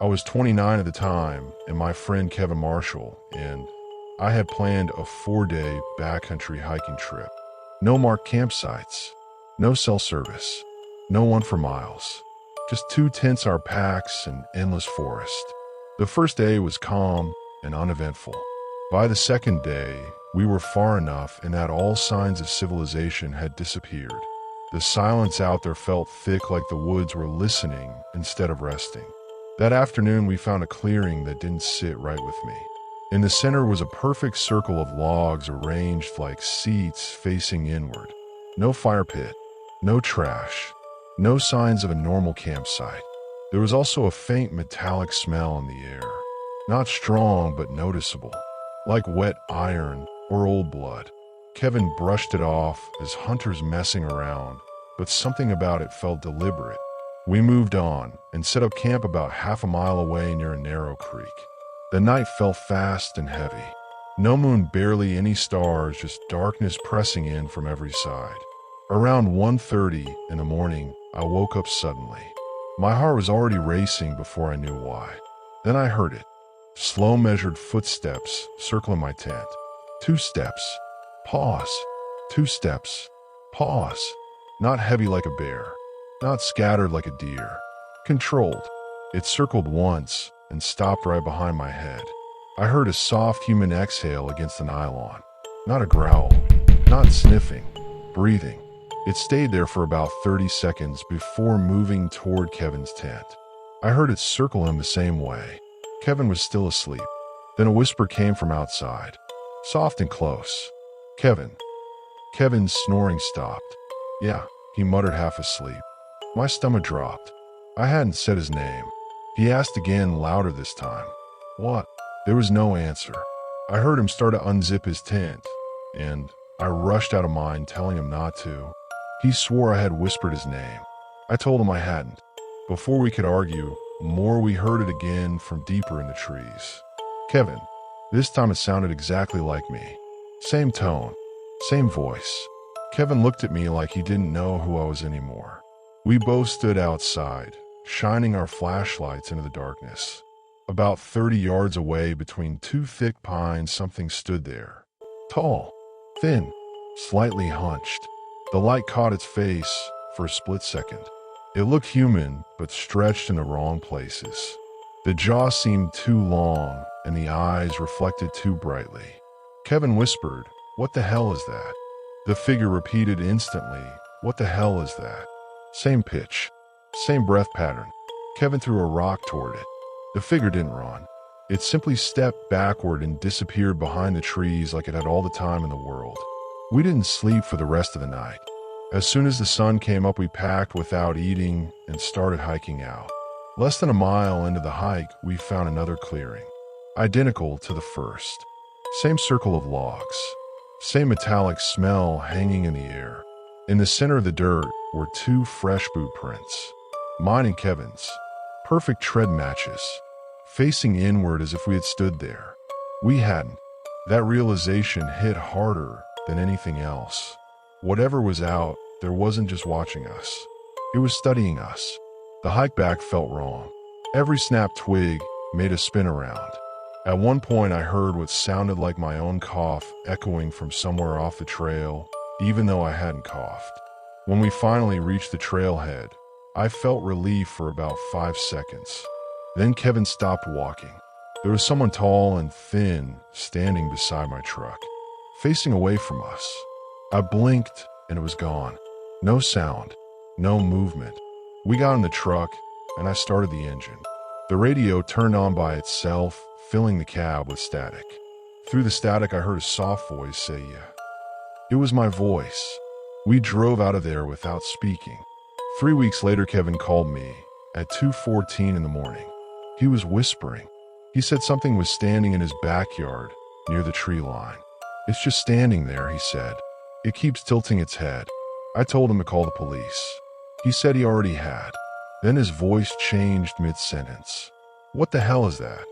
I was 29 at the time, and my friend Kevin Marshall, and I had planned a 4-day backcountry hiking trip. No marked campsites, no cell service, no one for miles. Just 2 tents, our packs, and endless forest. The first day was calm and uneventful. By the second day, we were far enough in that all signs of civilization had disappeared. The silence out there felt thick, like the woods were listening instead of resting. That afternoon, we found a clearing that didn't sit right with me. In the center was a perfect circle of logs arranged like seats facing inward. No fire pit, no trash, no signs of a normal campsite. There was also a faint metallic smell in the air. Not strong, but noticeable, like wet iron or old blood. Kevin brushed it off as hunters messing around, but something about it felt deliberate. We moved on and set up camp about half a mile away near a narrow creek. The night fell fast and heavy. No moon, barely any stars, just darkness pressing in from every side. Around 1:30 in the morning, I woke up suddenly. My heart was already racing before I knew why. Then I heard it. Slow, measured footsteps circling my tent. 2 steps. Pause. 2 steps. Pause. Not heavy like a bear. Not scattered like a deer. Controlled. It circled once and stopped right behind my head. I heard a soft human exhale against the nylon. Not a growl. Not sniffing. Breathing. It stayed there for about 30 seconds before moving toward Kevin's tent. I heard it circle him the same way. Kevin was still asleep. Then a whisper came from outside. Soft and close. Kevin. Kevin's snoring stopped. Yeah, he muttered, half asleep. My stomach dropped. I hadn't said his name. He asked again, louder this time. What? There was no answer. I heard him start to unzip his tent, and I rushed out of mine, telling him not to. He swore I had whispered his name. I told him I hadn't. Before we could argue more, we heard it again from deeper in the trees. Kevin. This time it sounded exactly like me. Same tone, same voice. Kevin looked at me like he didn't know who I was anymore. We both stood outside, shining our flashlights into the darkness. About 30 yards away, between 2 thick pines, something stood there. Tall, thin, slightly hunched. The light caught its face for a split second. It looked human, but stretched in the wrong places. The jaw seemed too long, and the eyes reflected too brightly. Kevin whispered, "What the hell is that?" The figure repeated instantly, "What the hell is that?" Same pitch, same breath pattern. Kevin threw a rock toward it. The figure didn't run. It simply stepped backward and disappeared behind the trees like it had all the time in the world. We didn't sleep for the rest of the night. As soon as the sun came up, we packed without eating and started hiking out. Less than a mile into the hike, we found another clearing, identical to the first. Same circle of logs, same metallic smell hanging in the air. In the center of the dirt were 2 fresh boot prints, mine and Kevin's, perfect tread matches, facing inward as if we had stood there. We hadn't. That realization hit harder than anything else. Whatever was out there wasn't just watching us. It was studying us. The hike back felt wrong. Every snapped twig made a spin around. At one point, I heard what sounded like my own cough echoing from somewhere off the trail, even though I hadn't coughed. When we finally reached the trailhead, I felt relief for about 5 seconds. Then Kevin stopped walking. There was someone tall and thin standing beside my truck, facing away from us. I blinked and it was gone. No sound, no movement. We got in the truck and I started the engine. The radio turned on by itself, filling the cab with static. Through the static, I heard a soft voice say, "Yeah." It was my voice. We drove out of there without speaking. 3 weeks later, Kevin called me at 2:14 in the morning. He was whispering. He said something was standing in his backyard near the tree line. "It's just standing there," he said. "It keeps tilting its head." I told him to call the police. He said he already had. Then his voice changed mid-sentence. "What the hell is that?"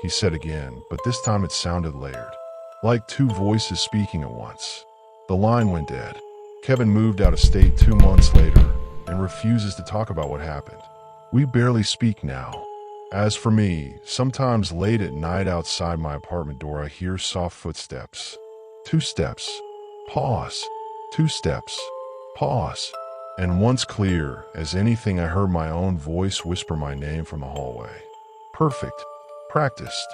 he said again, but this time it sounded layered, like 2 voices speaking at once. The line went dead. Kevin moved out of state 2 months later and refuses to talk about what happened. We barely speak now. As for me, sometimes late at night outside my apartment door, I hear soft footsteps. 2 steps. Pause. 2 steps. Pause. And once clear as anything, I heard my own voice whisper my name from the hallway. Perfect. Practiced.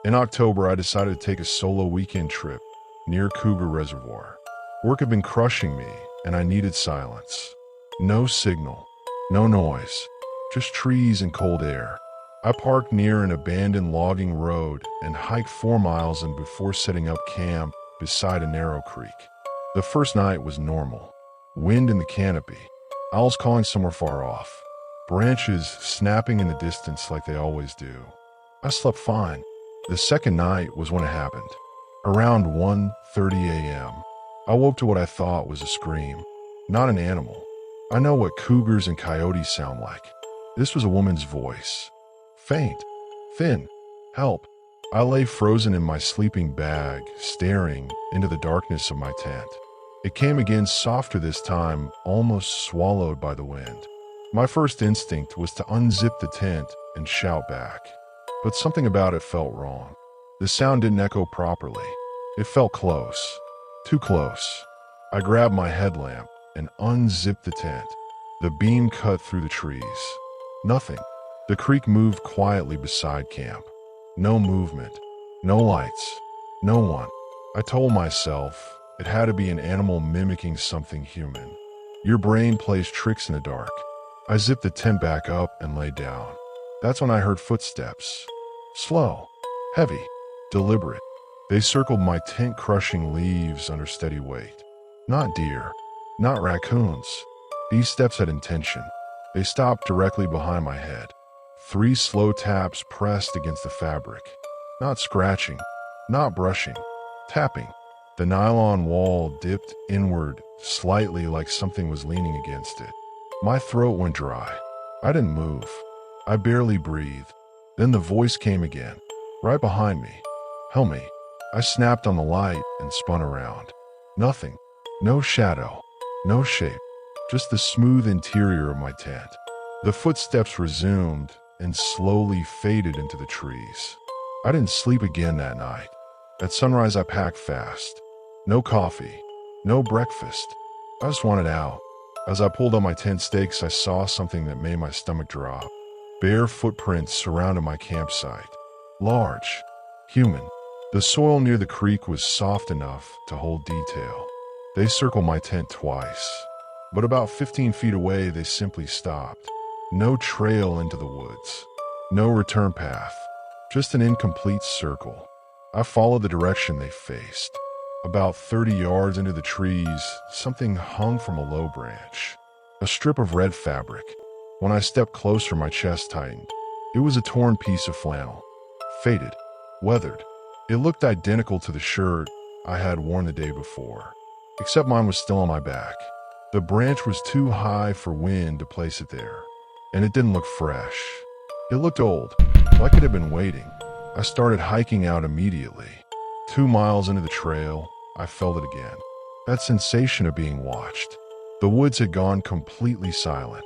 In October, I decided to take a solo weekend trip near Cougar Reservoir. Work had been crushing me, and I needed silence. No signal, no noise, just trees and cold air. I parked near an abandoned logging road and hiked 4 miles in before setting up camp beside a narrow creek. The first night was normal. Wind in the canopy, owls calling somewhere far off, branches snapping in the distance like they always do. I slept fine. The second night was when it happened. Around 1:30 a.m., I woke to what I thought was a scream. Not an animal. I know what cougars and coyotes sound like. This was a woman's voice. Faint. Thin. Help. I lay frozen in my sleeping bag, staring into the darkness of my tent. It came again, softer this time, almost swallowed by the wind. My first instinct was to unzip the tent and shout back. But something about it felt wrong. The sound didn't echo properly. It felt close. Too close. I grabbed my headlamp and unzipped the tent. The beam cut through the trees. Nothing. The creek moved quietly beside camp. No movement. No lights. No one. I told myself it had to be an animal mimicking something human. Your brain plays tricks in the dark. I zipped the tent back up and lay down. That's when I heard footsteps. Slow, heavy, deliberate. They circled my tent, crushing leaves under steady weight. Not deer, not raccoons. These steps had intention. They stopped directly behind my head. 3 slow taps pressed against the fabric. Not scratching, not brushing, tapping. The nylon wall dipped inward slightly, like something was leaning against it. My throat went dry. I didn't move. I barely breathed. Then the voice came again, right behind me. Help me. I snapped on the light and spun around. Nothing. No shadow. No shape. Just the smooth interior of my tent. The footsteps resumed and slowly faded into the trees. I didn't sleep again that night. At sunrise, I packed fast. No coffee. No breakfast. I just wanted out. As I pulled on my tent stakes, I saw something that made my stomach drop. Bare footprints surrounded my campsite. Large. Human. The soil near the creek was soft enough to hold detail. They circled my tent twice. But about 15 feet away, they simply stopped. No trail into the woods. No return path. Just an incomplete circle. I followed the direction they faced. About 30 yards into the trees, something hung from a low branch. A strip of red fabric. When I stepped closer, my chest tightened. It was a torn piece of flannel. Faded. Weathered. It looked identical to the shirt I had worn the day before, except mine was still on my back. The branch was too high for wind to place it there, and it didn't look fresh. It looked old, like it had been waiting. I started hiking out immediately. 2 miles into the trail, I felt it again. That sensation of being watched. The woods had gone completely silent.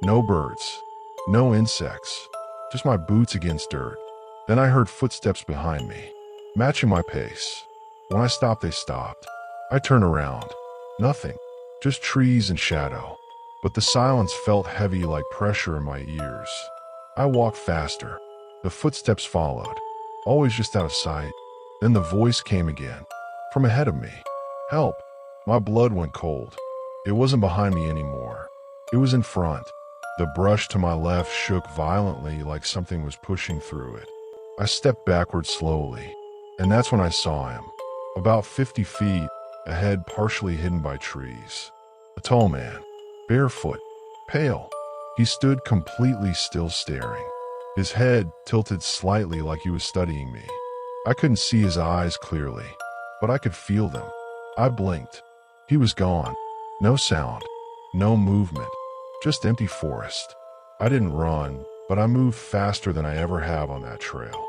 No birds, no insects, just my boots against dirt. Then I heard footsteps behind me, matching my pace. When I stopped, they stopped. I turned around. Nothing, just trees and shadow. But the silence felt heavy, like pressure in my ears. I walked faster. The footsteps followed, always just out of sight. Then the voice came again, from ahead of me. Help! My blood went cold. It wasn't behind me anymore. It was in front. The brush to my left shook violently, like something was pushing through it. I stepped backward slowly, and that's when I saw him. About 50 feet ahead, partially hidden by trees. A tall man, barefoot, pale. He stood completely still, staring. His head tilted slightly, like he was studying me. I couldn't see his eyes clearly, but I could feel them. I blinked. He was gone. No sound, no movement, just empty forest. I didn't run, but I moved faster than I ever have on that trail.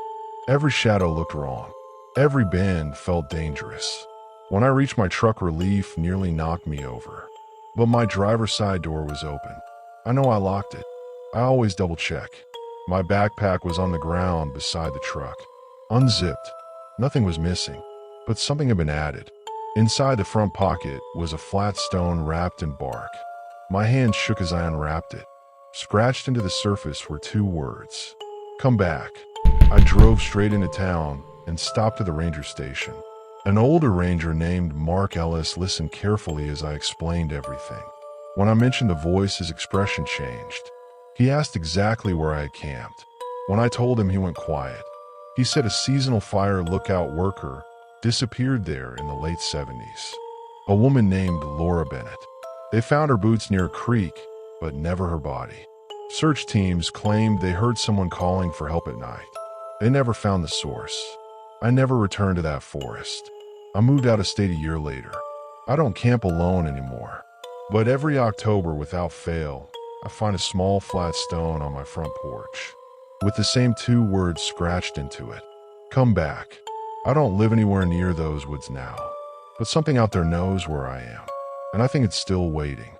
Every shadow looked wrong. Every bend felt dangerous. When I reached my truck, relief nearly knocked me over. But my driver's side door was open. I know I locked it. I always double check. My backpack was on the ground beside the truck. Unzipped. Nothing was missing, but something had been added. Inside the front pocket was a flat stone wrapped in bark. My hand shook as I unwrapped it. Scratched into the surface were two words. Come back. I drove straight into town and stopped at the ranger station. An older ranger named Mark Ellis listened carefully as I explained everything. When I mentioned the voice, his expression changed. He asked exactly where I had camped. When I told him, he went quiet. He said a seasonal fire lookout worker disappeared there in the late 70s. A woman named Laura Bennett. They found her boots near a creek, but never her body. Search teams claimed they heard someone calling for help at night. They never found the source. I never returned to that forest. I moved out of state a year later. I don't camp alone anymore. But every October, without fail, I find a small flat stone on my front porch, with the same two words scratched into it. Come back. I don't live anywhere near those woods now, but something out there knows where I am, and I think it's still waiting.